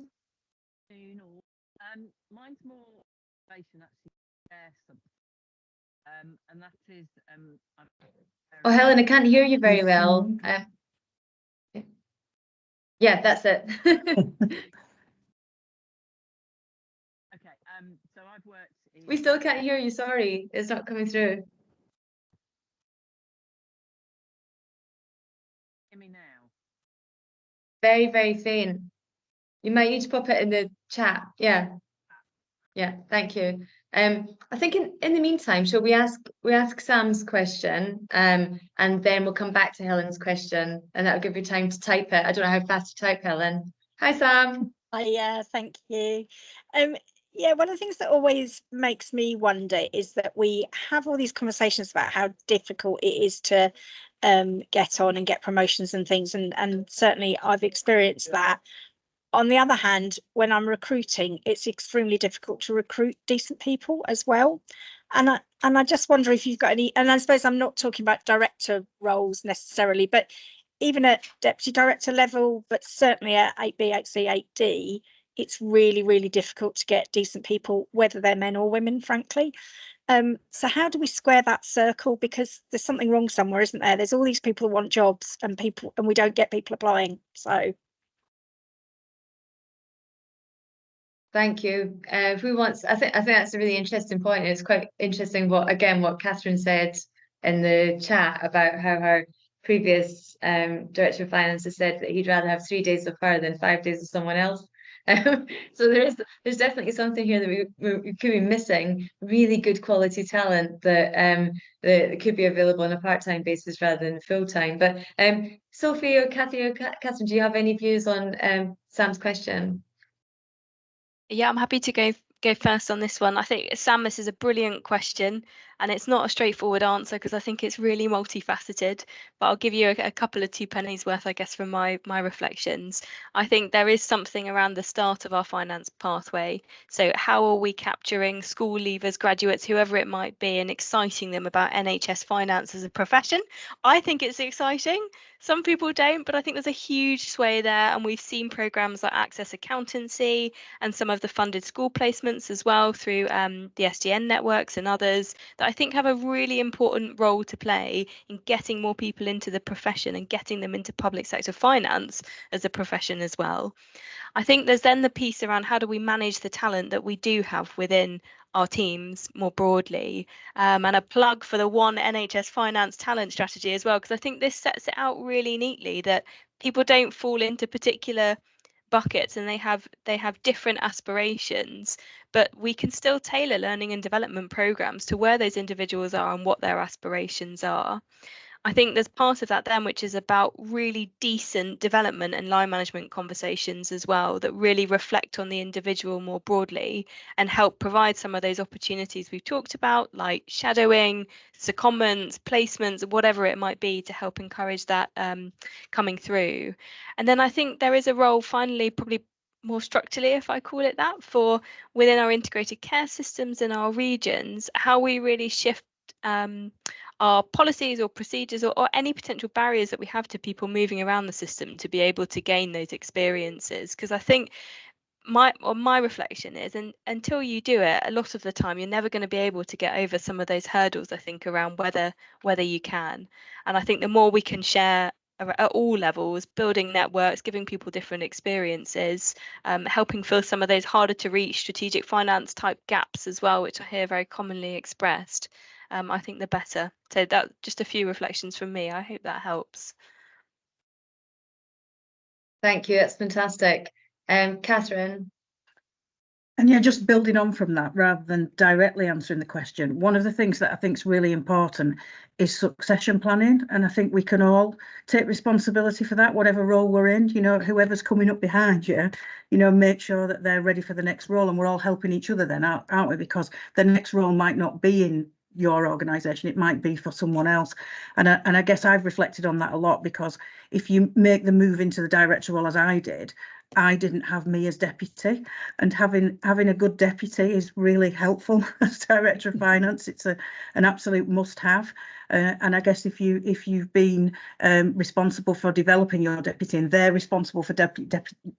Mine's more actually and that is oh, Helen, I can't hear you very well. Yeah, that's it. Okay, so I've worked in... We still can't hear you, sorry, it's not coming through. Hear me now? Very, very faint. You might need to pop it in the chat. Yeah, thank you. I think in the meantime, shall we ask Sam's question, and then we'll come back to Helen's question, and that'll give you time to type it. I don't know how fast you type, Helen. Hi, Sam. Hi, thank you. Yeah, one of the things that always makes me wonder is that we have all these conversations about how difficult it is to get on and get promotions and things, and certainly I've experienced that. On the other hand, when I'm recruiting, it's extremely difficult to recruit decent people as well. And I just wonder if you've got any, and I suppose I'm not talking about director roles necessarily, but even at deputy director level, but certainly at 8B, 8C, 8D, it's really, really difficult to get decent people, whether they're men or women, frankly. So how do we square that circle? Because there's something wrong somewhere, isn't there? There's all these people who want jobs and we don't get people applying. So Thank you. Who wants? I think that's a really interesting point. And it's quite interesting what Kathryn said in the chat about how her previous director of finance has said that he'd rather have 3 days of her than 5 days of someone else. So there's definitely something here that we could be missing. Really good quality talent that could be available on a part-time basis rather than full-time. But Sophie or Cathy or Kathryn, do you have any views on Sam's question? Yeah, I'm happy to go first on this one. I think, Sam, this is a brilliant question, and it's not a straightforward answer because I think it's really multifaceted, but I'll give you a couple of two pennies worth, I guess, from my reflections. I think there is something around the start of our finance pathway. So how are we capturing school leavers, graduates, whoever it might be, and exciting them about NHS finance as a profession? I think it's exciting. Some people don't, but I think there's a huge sway there, and we've seen programs like Access Accountancy and some of the funded school placements as well through the SDN networks and others that I think have a really important role to play in getting more people into the profession and getting them into public sector finance as a profession as well. I think there's then the piece around how do we manage the talent that we do have within our teams more broadly, and a plug for the One NHS Finance Talent Strategy as well, because I think this sets it out really neatly that people don't fall into particular buckets and they have different aspirations, but we can still tailor learning and development programs to where those individuals are and what their aspirations are. I think there's part of that then which is about really decent development and line management conversations as well that really reflect on the individual more broadly and help provide some of those opportunities we've talked about, like shadowing, secondments, placements, whatever it might be, to help encourage that coming through. And then I think there is a role finally, probably more structurally, if I call it that, for within our integrated care systems in our regions, how we really shift our policies or procedures or any potential barriers that we have to people moving around the system to be able to gain those experiences. Because I think my reflection is, and until you do it, a lot of the time you're never going to be able to get over some of those hurdles, I think, around whether you can. And I think the more we can share at all levels, building networks, giving people different experiences, helping fill some of those harder to reach strategic finance type gaps as well, which I hear very commonly expressed, I think the better. So that just a few reflections from me. I hope that helps. Thank you, that's fantastic. Kathryn. And yeah, just building on from that rather than directly answering the question, one of the things that I think is really important is succession planning. And I think we can all take responsibility for that, whatever role we're in, you know, whoever's coming up behind you, you know, make sure that they're ready for the next role, and we're all helping each other then, aren't we? Because the next role might not be in your organisation, it might be for someone else. And I guess I've reflected on that a lot, because if you make the move into the director role as I did, I didn't have me as deputy, and having a good deputy is really helpful as director of finance. It's an absolute must-have. And I guess if you've been responsible for developing your deputy, and they're responsible for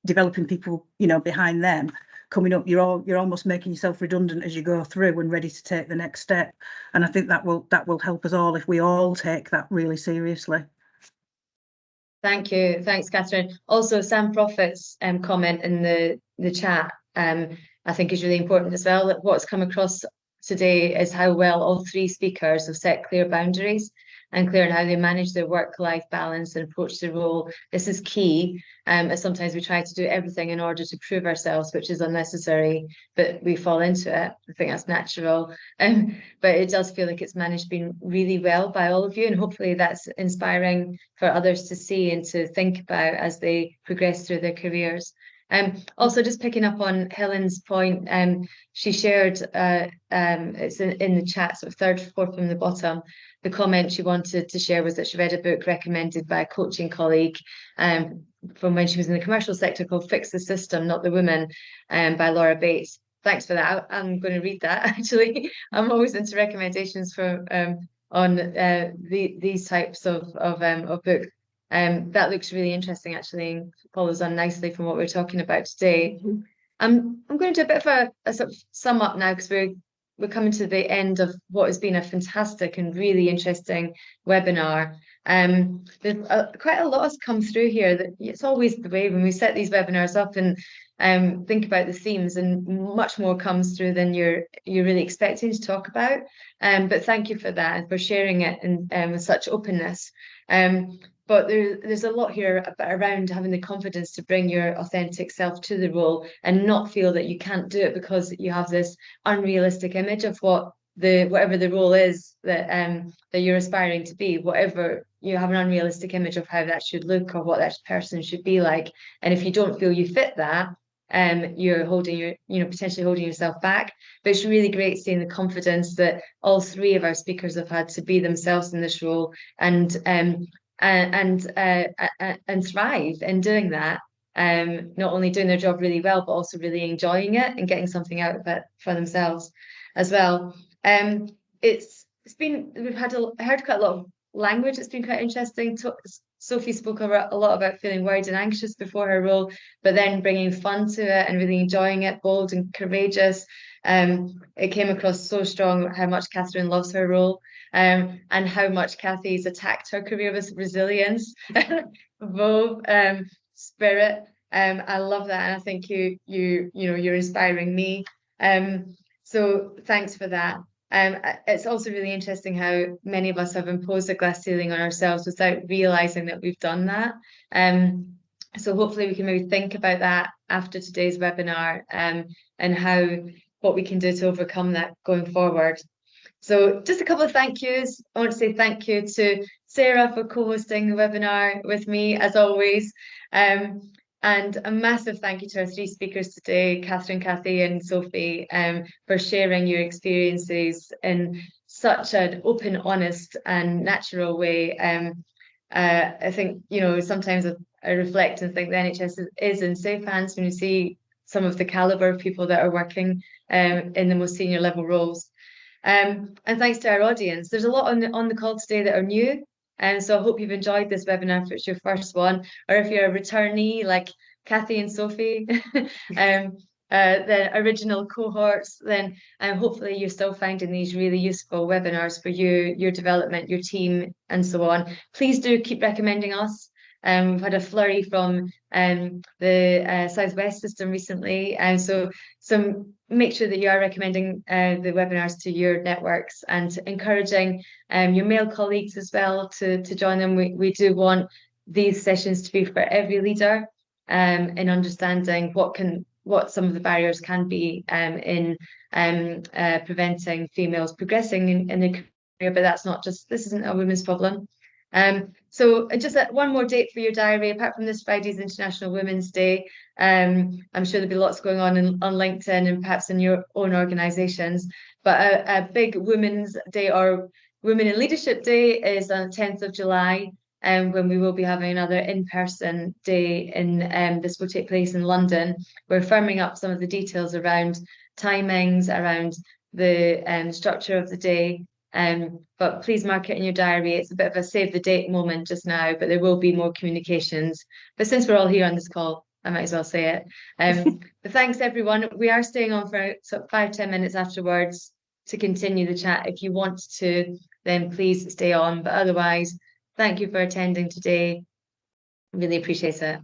developing people, you know, behind them coming up, you're almost making yourself redundant as you go through and ready to take the next step. And I think that will help us all if we all take that really seriously. Thank you. Thanks, Kathryn. Also, Sam Prophet's comment in the chat, I think is really important as well. What's come across today is how well all three speakers have set clear boundaries and clear on how they manage their work-life balance and approach the role. This is key, as sometimes we try to do everything in order to prove ourselves, which is unnecessary, but we fall into it. I think that's natural. But it does feel like it's managed been really well by all of you, and hopefully that's inspiring for others to see and to think about as they progress through their careers. Also, just picking up on Helen's point, she shared, it's in the chat, sort of third, fourth from the bottom, the comment she wanted to share was that she read a book recommended by a coaching colleague from when she was in the commercial sector called Fix the System, Not the Woman, by Laura Bates. Thanks for that. I'm going to read that, actually. I'm always into recommendations for on these types of books. That looks really interesting, actually, and follows on nicely from what we're talking about today. I'm going to do a bit of a sort of sum up now, because we're coming to the end of what has been a fantastic and really interesting webinar. There's quite a lot has come through here. That it's always the way when we set these webinars up, and think about the themes, and much more comes through than you're really expecting to talk about. But thank you for that and for sharing it with such openness. But there's a lot here around having the confidence to bring your authentic self to the role and not feel that you can't do it because you have this unrealistic image of whatever the role is that you're aspiring to be. Whatever, you have an unrealistic image of how that should look or what that person should be like. And if you don't feel you fit that, you're potentially holding yourself back. But it's really great seeing the confidence that all three of our speakers have had to be themselves in this role and thrive in doing that. Not only doing their job really well, but also really enjoying it and getting something out of it for themselves as well. We've heard quite a lot of language. It's been quite interesting. Sophie spoke a lot about feeling worried and anxious before her role, but then bringing fun to it and really enjoying it, bold and courageous. It came across so strong how much Kathryn loves her role, and how much Cathy's attacked her career with resilience, Vove, spirit. I love that, and I think you're inspiring me. So thanks for that. It's also really interesting how many of us have imposed a glass ceiling on ourselves without realizing that we've done that. So hopefully we can maybe think about that after today's webinar, and what we can do to overcome that going forward. So just a couple of thank yous. I want to say thank you to Sarah for co-hosting the webinar with me, as always. And a massive thank you to our three speakers today, Kathryn, Cathy and Sophie, for sharing your experiences in such an open, honest and natural way. I think, sometimes I reflect and think the NHS is in safe hands when you see some of the calibre of people that are working in the most senior level roles. And thanks to our audience. There's a lot on the call today that are new. And so I hope you've enjoyed this webinar if it's your first one, or if you're a returnee like Cathy and Sophie, the original cohorts, then hopefully you're still finding these really useful webinars for you, your development, your team, and so on. Please do keep recommending us. We've had a flurry from the Southwest system recently, and so make sure that you are recommending the webinars to your networks and encouraging your male colleagues as well to join them. We do want these sessions to be for every leader, in understanding what some of the barriers can be in preventing females progressing in their career. But this isn't a women's problem. So just one more date for your diary. Apart from this Friday's International Women's Day, I'm sure there'll be lots going on LinkedIn and perhaps in your own organisations. But a big Women's Day or Women in Leadership Day is on the 10th of July, when we will be having another in-person day. This will take place in London. We're firming up some of the details around timings, around the structure of the day. But please mark it in your diary. It's a bit of a save the date moment just now, but there will be more communications. But since we're all here on this call, I might as well say it. But thanks everyone. We are staying on for 5-10 minutes afterwards to continue the chat. If you want to, then please stay on. But otherwise, thank you for attending today. Really appreciate it.